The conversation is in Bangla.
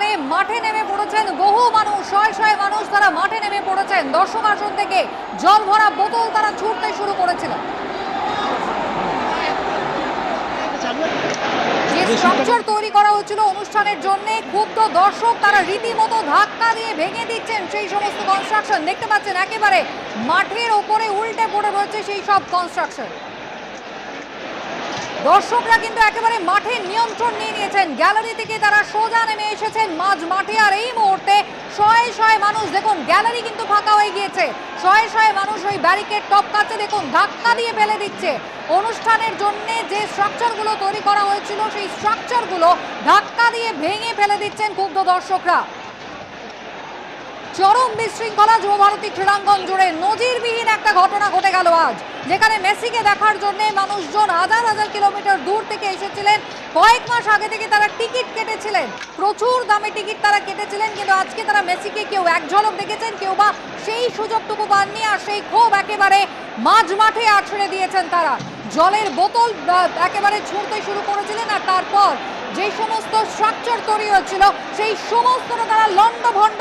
একেবারে মাঠে নেমে পড়েছেন বহু মানুষ, শয়ে শয়ে মানুষ তারা মাঠে নেমে পড়েছেন। দর্শক আসন থেকে জল ভরা বোতল তারা ছুটতে শুরু করেছিলেন। যে স্ট্রাকচার তৈরি করা হচ্ছিল অনুষ্ঠানের জন্য, ক্ষুব্ধ দর্শক তারা রীতিমতো ধাক্কা দিয়ে ভেঙে দিচ্ছেন সেই সমস্ত কনস্ট্রাকশন। দেখতে পাচ্ছেন একেবারে মাঠের ওপরে উল্টে পড়ে রয়েছে সেই সব কনস্ট্রাকশন। দর্শকরা কিন্তু একেবারে মাঠের নিয়ন্ত্রণ নিয়ে নিয়েছেন। গ্যালারি থেকে তারা সোজা নেমে এসেছেন মাঝ মাঠে। আর এই মুহূর্তে শয়ে শয়ে মানুষ, দেখুন গ্যালারি কিন্তু ফাঁকা হয়ে গিয়েছে, শয়ে শয়ে মানুষ ওই ব্যারিকেড টপকাচ্ছে, দেখুন ধাক্কা দিয়ে ফেলে দিচ্ছে। অনুষ্ঠানের জন্য যে স্ট্রাকচারগুলো তৈরি করা হয়েছিল সেই স্ট্রাকচারগুলো ধাক্কা দিয়ে ভেঙে ফেলে দিচ্ছেন ক্ষুব্ধ দর্শকরা। চরম বিশৃঙ্খলা যুবভারতী ক্রীড়াঙ্গন জুড়ে নজিরবিহীন একটা ঘটনা ঘটে গেল আজ, যেখানে মেসিকে দেখার জন্য মানুষজন হাজার হাজার কিলোমিটার দূর থেকে এসেছিলেন। কয়েক মাস আগে থেকে তারা টিকিট কেটেছিলেন, প্রচুর দামে টিকিট তারা কেটেছিলেন, কিন্তু আজকে তারা মেসিকে কেউ এক ঝলক দেখেছেন, কেউ বা সেই সুযোগটুকু পাননি। আর সেই ক্ষোভ একেবারে মাঝ মাঠে আছড়ে দিয়েছেন তারা। জলের বোতল একেবারে ছুঁড়তে শুরু করেছিলেন। আর তারপর যে সমস্ত স্ট্রাকচার তৈরি হচ্ছিল সেই সমস্তটা তারা লন্ডভন্ড